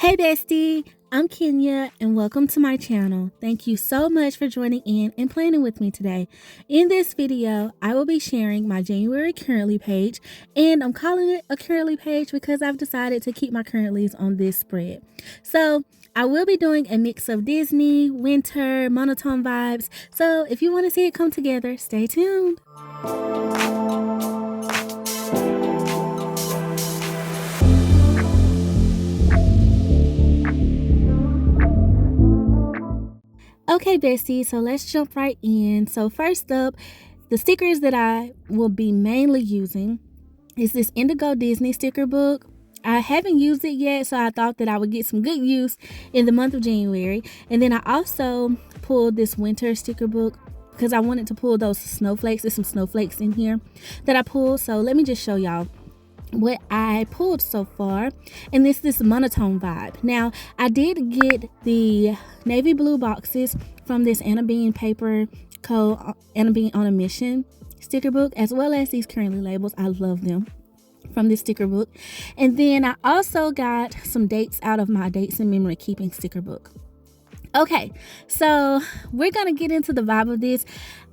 Hey Bestie, I'm Kenya and welcome to my channel. Thank you so much for joining in and planning with me today. In this video, I will be sharing my January currently page, and I'm calling it a currently page because I've decided to keep my currentlies on this spread. So I will be doing a mix of Disney, winter, monotone vibes. So if you want to see it come together, stay tuned. Okay, Bestie, so let's jump right in. So first up, the stickers that I will be mainly using is this Indigo Disney sticker book. I haven't used it yet, so I thought that I would get some good use in the month of January. And then I also pulled this winter sticker book because I wanted to pull those snowflakes. There's some snowflakes in here that I pulled. So let me just show y'all what I pulled so far, and this monotone vibe. Now I did get the navy blue boxes from this Anna Bean Paper Co. Anna Bean on a Mission sticker book, as well as these currently labels. I love them from this sticker book. And then I also got some dates out of my dates and memory keeping sticker book. Okay, so we're gonna get into the vibe of this.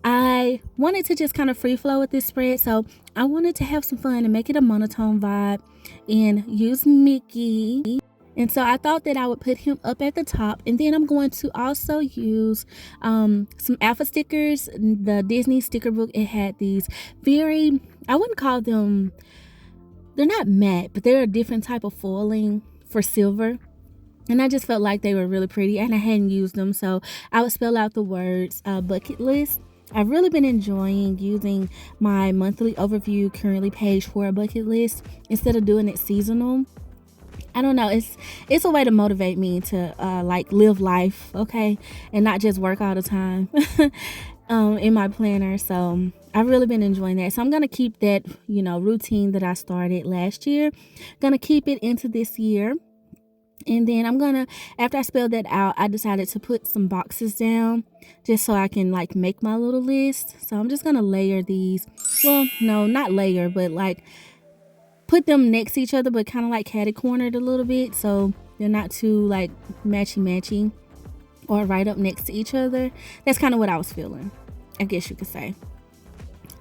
I wanted to just kind of free flow with this spread, so I wanted to have some fun and make it a monotone vibe and use Mickey. And so I thought that I would put him up at the top, and then I'm going to also use some alpha stickers. The Disney sticker book, it had these very, I wouldn't call them, they're not matte, but they're a different type of foiling for silver. And I just felt like they were really pretty, and I hadn't used them, so I would spell out the words bucket list. I've really been enjoying using my monthly overview currently page for a bucket list instead of doing it seasonal. I don't know, it's a way to motivate me to like live life, okay, and not just work all the time in my planner. So I've really been enjoying that. So I'm gonna keep that, routine that I started last year, gonna keep it into this year. And then I'm gonna, after I spelled that out, I decided to put some boxes down just so I can like make my little list. So I'm just gonna layer these. Well, no, not layer, but like put them next to each other, but kind of like catty cornered a little bit, so they're not too like matchy or right up next to each other. That's kind of what I was feeling, I guess you could say.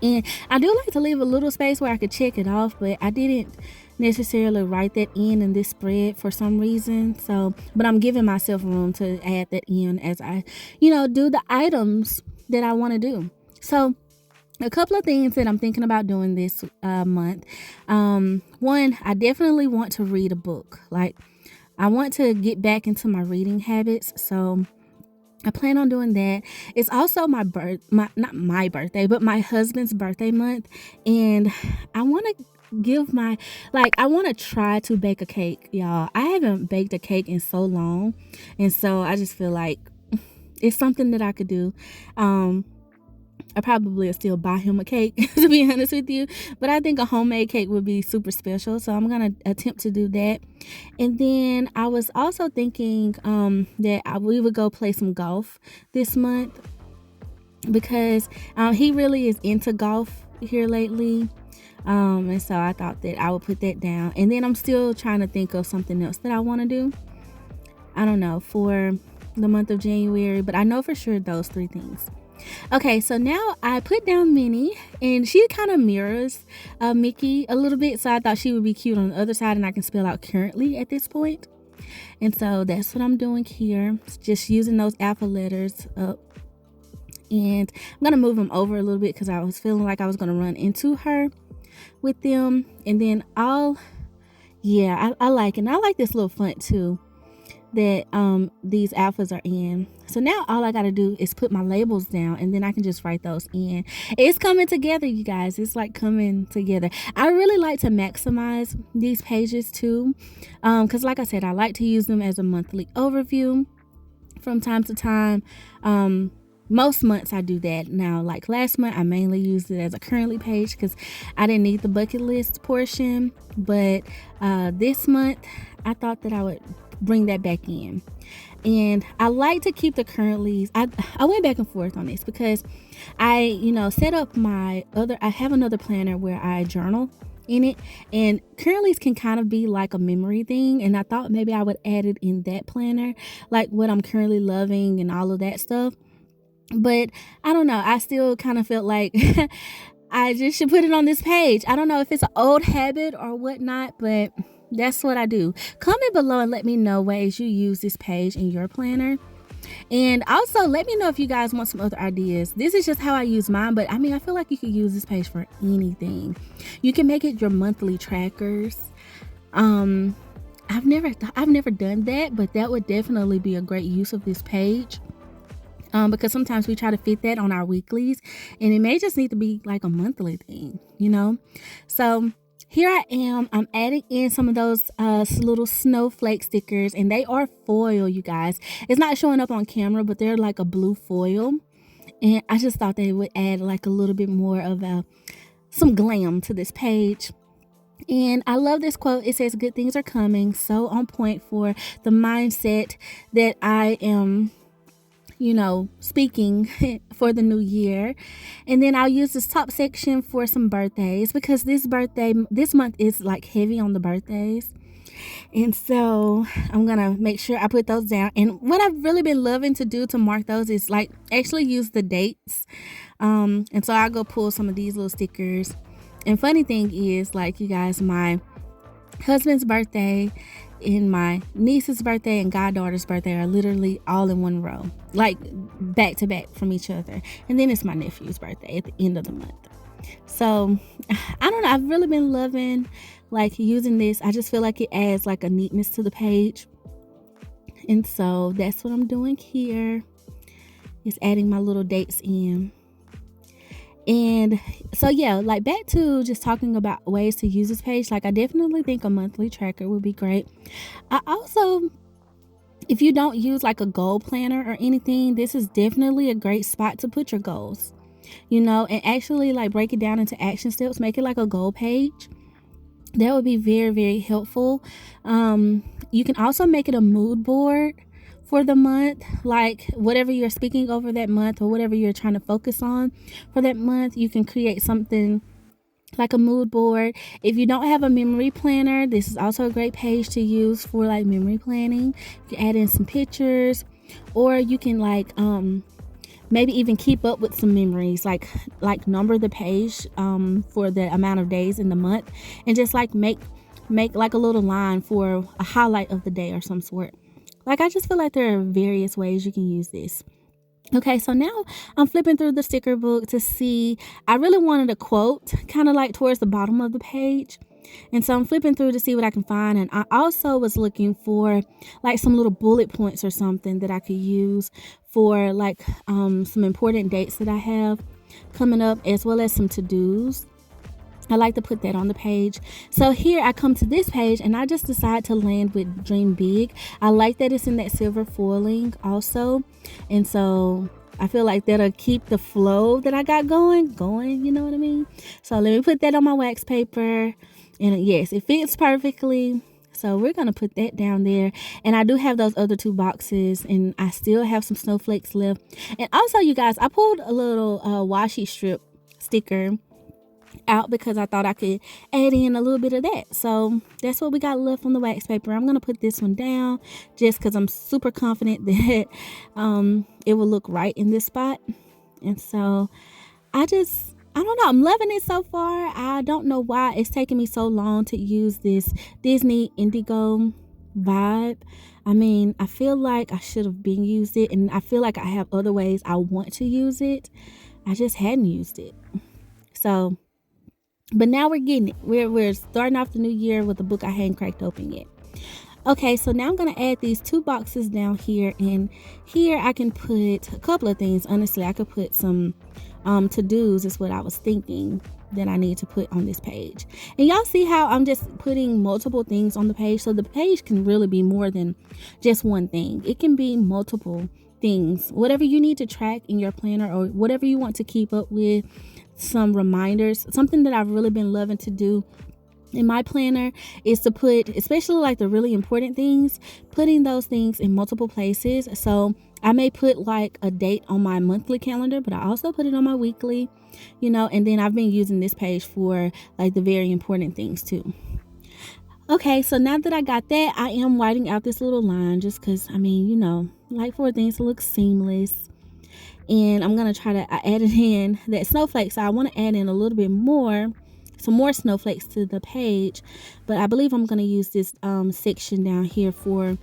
And I do like to leave a little space where I could check it off, but I didn't necessarily write that in this spread for some reason. So, but I'm giving myself room to add that in as I, do the items that I want to do. So a couple of things that I'm thinking about doing this month. One, I definitely want to read a book. Like, I want to get back into my reading habits. So I plan on doing that. It's also not my birthday, but my husband's birthday month. And I want to I want to try to bake a cake, y'all. I haven't baked a cake in so long. And so I just feel like it's something that I could do. I probably will still buy him a cake, to be honest with you. But I think a homemade cake would be super special. So I'm going to attempt to do that. And then I was also thinking that we would go play some golf this month, because he really is into golf here lately. And so I thought that I would put that down. And then I'm still trying to think of something else that I want to do. I don't know, for the month of January, but I know for sure those three things. Okay, so now I put down Minnie, and she kind of mirrors Mickey a little bit, so I thought she would be cute on the other side, and I can spell out currently at this point. And so that's what I'm doing here, just using those alpha letters up. And I'm going to move them over a little bit because I was feeling like I was going to run into her with them. And then I like it. And I like this little font too that these alphas are in. So now all I gotta do is put my labels down, and then I can just write those in. It's coming together, you guys. It's like coming together. I really like to maximize these pages too, because like I said, I like to use them as a monthly overview from time to time. Most months I do that. Now, like last month, I mainly used it as a currently page because I didn't need the bucket list portion. But this month, I thought that I would bring that back in. And I like to keep the currentlies. I went back and forth on this because I set up I have another planner where I journal in it, and curlies can kind of be like a memory thing, and I thought maybe I would add it in that planner, like what I'm currently loving and all of that stuff. But I don't know, I still kind of felt like I just should put it on this page. I don't know if it's an old habit or whatnot, but that's what I do. Comment below and let me know ways you use this page in your planner. And also let me know if you guys want some other ideas. This is just how I use mine, but I mean, I feel like you could use this page for anything. You can make it your monthly trackers. I've never done that, but that would definitely be a great use of this page. Because sometimes we try to fit that on our weeklies, and it may just need to be like a monthly thing, you know? So here I am. I'm adding in some of those little snowflake stickers, and they are foil, you guys. It's not showing up on camera, but they're like a blue foil. And I just thought they would add like a little bit more of some glam to this page. And I love this quote. It says, "Good things are coming," so on point for the mindset that I am speaking for the new year. And then I'll use this top section for some birthdays, because this month is like heavy on the birthdays. And so I'm gonna make sure I put those down. And what I've really been loving to do to mark those is like actually use the dates. And so I'll go pull some of these little stickers. And funny thing is, like, you guys, my husband's birthday and my niece's birthday and goddaughter's birthday are literally all in one row, like back to back from each other. And then it's my nephew's birthday at the end of the month. So I don't know, I've really been loving like using this. I just feel like it adds like a neatness to the page. And so that's what I'm doing here, is adding my little dates in. And so yeah, like back to just talking about ways to use this page, like I definitely think a monthly tracker would be great. I also, if you don't use like a goal planner or anything, this is definitely a great spot to put your goals, and actually like break it down into action steps, make it like a goal page. That would be very, very helpful. You can also make it a mood board for the month, like whatever you're speaking over that month or whatever you're trying to focus on for that month. You can create something like a mood board. If you don't have a memory planner, this is also a great page to use for like memory planning. You can add in some pictures, or you can like maybe even keep up with some memories, like number the page for the amount of days in the month, and just like make like a little line for a highlight of the day or some sort. Like, I just feel like there are various ways you can use this. Okay, so now I'm flipping through the sticker book to see, I really wanted a quote kind of like towards the bottom of the page. And so I'm flipping through to see what I can find. And I also was looking for like some little bullet points or something that I could use for like some important dates that I have coming up, as well as some to-dos. I like to put that on the page. So here I come to this page, and I just decide to land with Dream Big. I like that it's in that silver foiling also. And so I feel like that'll keep the flow that I got going, you know what I mean? So let me put that on my wax paper. And yes, it fits perfectly. So we're going to put that down there. And I do have those other two boxes, and I still have some snowflakes left. And also, you guys, I pulled a little washi strip sticker out because I thought I could add in a little bit of that. So that's what we got left on the wax paper. I'm gonna put this one down just because I'm super confident that it will look right in this spot. And so I don't know, I'm loving it so far. I don't know why it's taking me so long to use this Disney Indigo vibe. I mean, I feel like I should have been used it, and I feel like I have other ways I want to use it. I just hadn't used it. So but now we're getting it. We're starting off the new year with a book I hadn't cracked open yet. Okay, so now I'm going to add these two boxes down here. And here I can put a couple of things. Honestly, I could put some to-dos is what I was thinking that I need to put on this page. And y'all see how I'm just putting multiple things on the page. So the page can really be more than just one thing. It can be multiple things. Whatever you need to track in your planner, or whatever you want to keep up with, some reminders. Something that I've really been loving to do in my planner is to put, especially like the really important things, putting those things in multiple places. So I may put like a date on my monthly calendar, but I also put it on my weekly, and then I've been using this page for like the very important things too. Okay, so now that I got that, I am whiting out this little line just because, like for things to look seamless. And I'm going to try to, I added in that snowflake, so I want to add in a little bit more, some more snowflakes to the page. But I believe I'm going to use this section down here for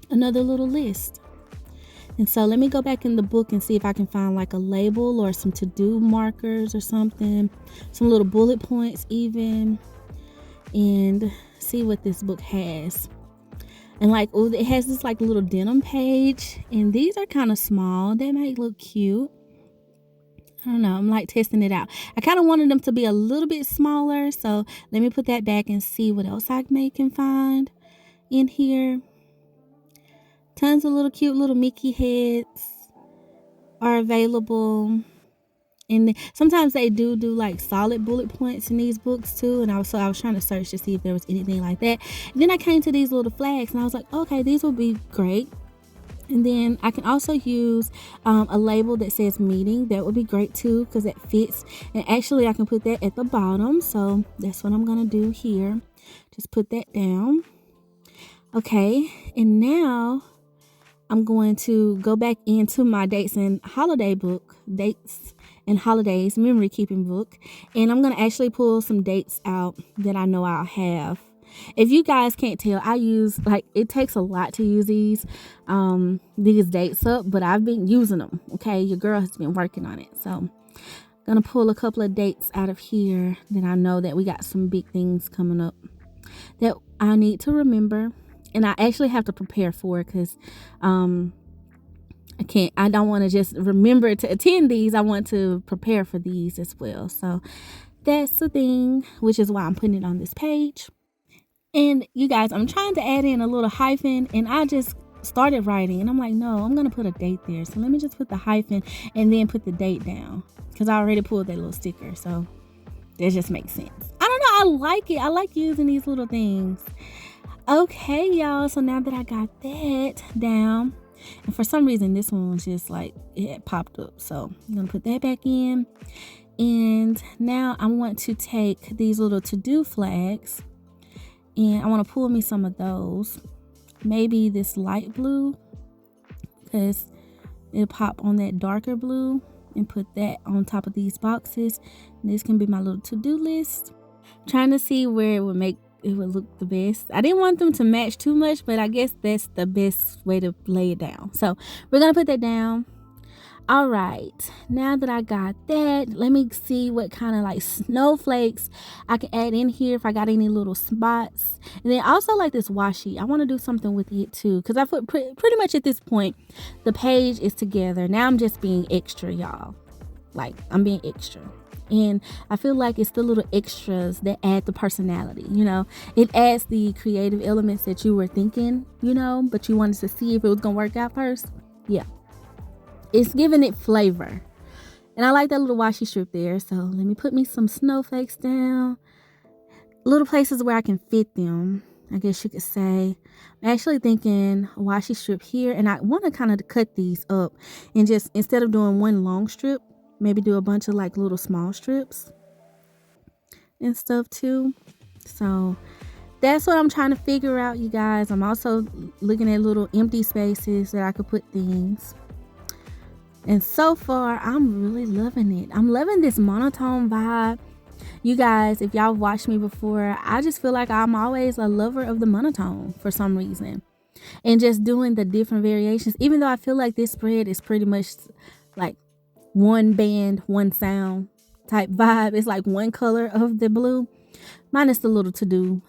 another little list. And so let me go back in the book and see if I can find like a label or some to-do markers or something, some little bullet points even, and see what this book has. And like, oh, it has this like little denim page, and these are kind of small. They might look cute. I don't know. I'm like testing it out. I kind of wanted them to be a little bit smaller, so let me put that back and see what else I can find in here. Tons of little cute little Mickey heads are available. And sometimes they do like solid bullet points in these books too. And I was trying to search to see if there was anything like that. And then I came to these little flags and I was like, okay, these will be great. And then I can also use a label that says meeting. That would be great too, because it fits. And actually I can put that at the bottom. So that's what I'm going to do here. Just put that down. Okay. And now I'm going to go back into my dates and holiday book, dates and holidays memory keeping book, and I'm going to actually pull some dates out that I know I'll have. If you guys can't tell, I use, like, it takes a lot to use these dates up, but I've been using them. Okay, your girl has been working on it. So I'm going to pull a couple of dates out of here that I know that we got some big things coming up that I need to remember. And I actually have to prepare for it because I don't want to just remember to attend these. I want to prepare for these as well. So that's the thing, which is why I'm putting it on this page. And you guys, I'm trying to add in a little hyphen, and I just started writing and I'm like, no, I'm going to put a date there. So let me just put the hyphen and then put the date down because I already pulled that little sticker. So that just makes sense. I don't know. I like it. I like using these little things. Okay, y'all, so now that I got that down, and for some reason this one was just like, it had popped up, so I'm gonna put that back in. And now I want to take these little to-do flags and I want to pull me some of those, maybe this light blue because it'll pop on that darker blue, and put that on top of these boxes. And this can be my little to-do list. I'm trying to see where it would look the best. I didn't want them to match too much, but I guess that's the best way to lay it down. So we're going to put that down. All right. Now that I got that, let me see what kind of like snowflakes I can add in here if I got any little spots. And then also like this washi. I want to do something with it too, because I put pretty much at this point, the page is together. Now I'm just being extra, y'all. Like I'm being extra. And I feel like it's the little extras that add the personality, It adds the creative elements that you were thinking, but you wanted to see if it was going to work out first. Yeah. It's giving it flavor. And I like that little washi strip there. So let me put me some snowflakes down. Little places where I can fit them, I guess you could say. I'm actually thinking a washi strip here. And I want to kind of cut these up. And just, instead of doing one long strip, maybe do a bunch of like little small strips and stuff too. So that's what I'm trying to figure out, you guys. I'm also looking at little empty spaces that I could put things. And so far, I'm really loving it. I'm loving this monotone vibe. You guys, if y'all watched me before, I just feel like I'm always a lover of the monotone for some reason. And just doing the different variations, even though I feel like this spread is pretty much like one band, one sound type vibe. It's like one color of the blue, minus the little to-do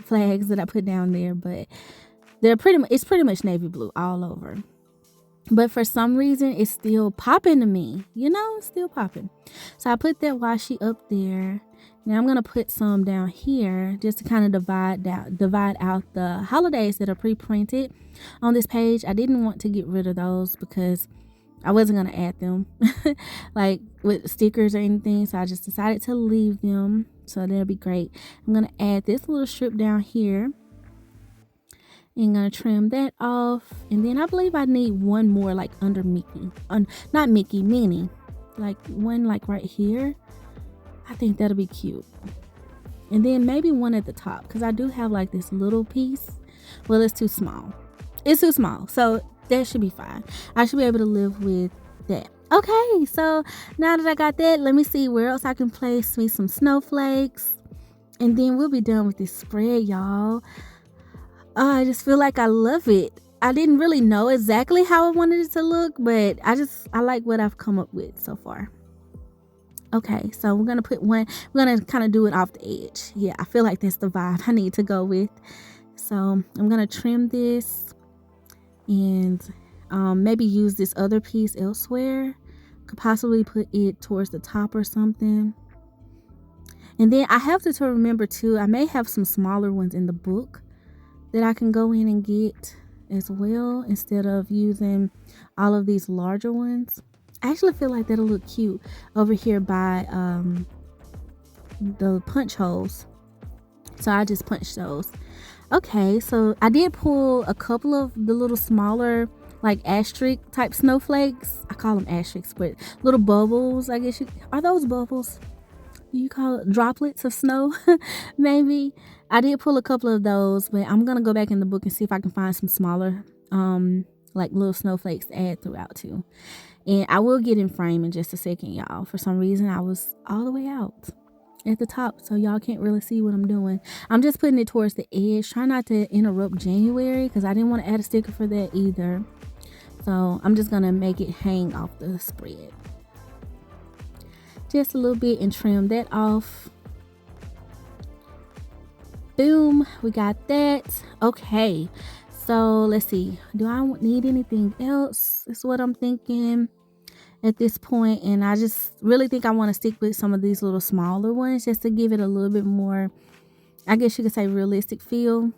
flags that I put down there, but it's pretty much navy blue all over. But for some reason it's still popping to me, it's still popping. So I put that washi up there. Now I'm gonna put some down here just to kind of divide out the holidays that are pre-printed on this page. I didn't want to get rid of those because I wasn't going to add them like with stickers or anything. So I just decided to leave them. So that'll be great. I'm going to add this little strip down here. And going to trim that off. And then I believe I need one more like under Mickey. Not Mickey, Minnie. Like one like right here. I think that'll be cute. And then maybe one at the top, because I do have like this little piece. Well, it's too small. It's too small. So that should be fine. I should be able to live with that. Okay, so now that I got that, let me see where else I can place me some snowflakes. And then we'll be done with this spread, y'all. I just feel like I love it. I didn't really know exactly how I wanted it to look, but I like what I've come up with so far. Okay, so we're going to put one, we're going to kind of do it off the edge. Yeah, I feel like that's the vibe I need to go with. So I'm going to trim this and maybe use this other piece elsewhere. Could possibly put it towards the top or something. And then I have to remember too, I may have some smaller ones in the book that I can go in and get as well, instead of using all of these larger ones. I actually feel like that'll look cute over here by the punch holes. So I just punched those. Okay, so I did pull a couple of the little smaller like asterisk type snowflakes. I call them asterisks, but little bubbles, I guess. Are those bubbles? You call it droplets of snow? Maybe. I did pull a couple of those, but I'm gonna go back in the book and see if I can find some smaller like little snowflakes to add throughout too. And I will get in frame in just a second, y'all. For some reason I was all the way out at the top, so y'all can't really see what I'm doing. I'm just putting it towards the edge. Try not to interrupt January, because I didn't want to add a sticker for that either. So I'm just gonna make it hang off the spread just a little bit and trim that off. Boom, we got that. Okay, so let's see, do I need anything else? That's what I'm thinking at this point. And I just really think I want to stick with some of these little smaller ones just to give it a little bit more, I guess you could say, realistic feel.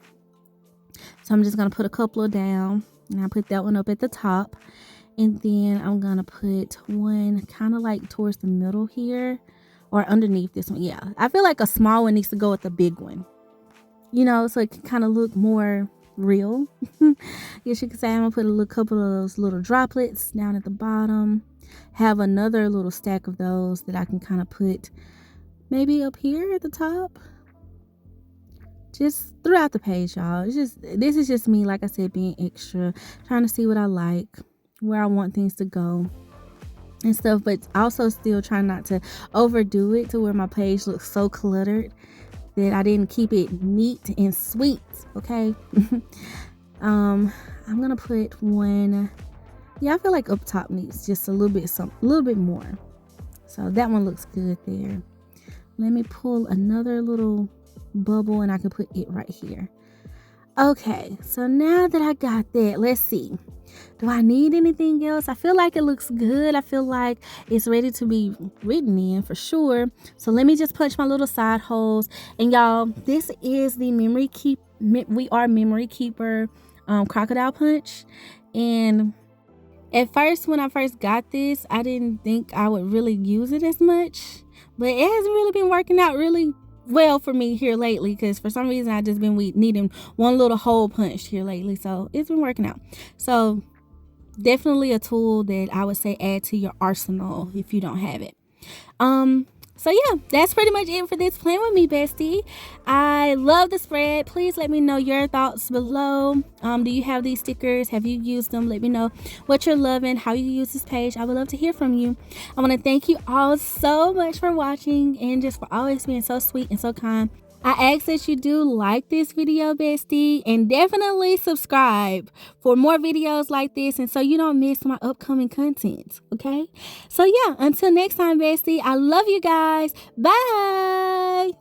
So I'm just gonna put a couple of down, and I put that one up at the top. And then I'm going to put one kind of like towards the middle here, or underneath this one. Yeah, I feel like a small one needs to go with the big one, you know, so it can kind of look more real. Guess you could say. I'm going to put a couple of those little droplets down at the bottom. Have another little stack of those that I can kind of put maybe up here at the top. Just throughout the page, y'all. This is just me, like I said, being extra, trying to see what I like, where I want things to go and stuff, but also still trying not to overdo it to where my page looks so cluttered that I didn't keep it neat and sweet. Okay. I'm gonna put one, I feel like up top needs just a little bit more. So that one looks good there. Let me pull another little bubble and I can put it right here. Okay, so now that I got that, let's see. Do I need anything else? I feel like it looks good. I feel like it's ready to be written in for sure. So let me just punch my little side holes. And y'all, this is the Memory Keeper crocodile punch. And at first, when I first got this, I didn't think I would really use it as much. But it hasn't really been working out really well for me here lately, because for some reason I just been needing one little hole punched here lately. So it's been working out. So definitely a tool that I would say add to your arsenal if you don't have it. So yeah, that's pretty much it for this Plan With Me Bestie. I love the spread. Please let me know your thoughts below. Do you have these stickers? Have you used them? Let me know what you're loving, how you use this page. I would love to hear from you. I want to thank you all so much for watching and just for always being so sweet and so kind. I ask that you do like this video, Bestie, and definitely subscribe for more videos like this, and so you don't miss my upcoming content, okay? So yeah, until next time, Bestie, I love you guys. Bye!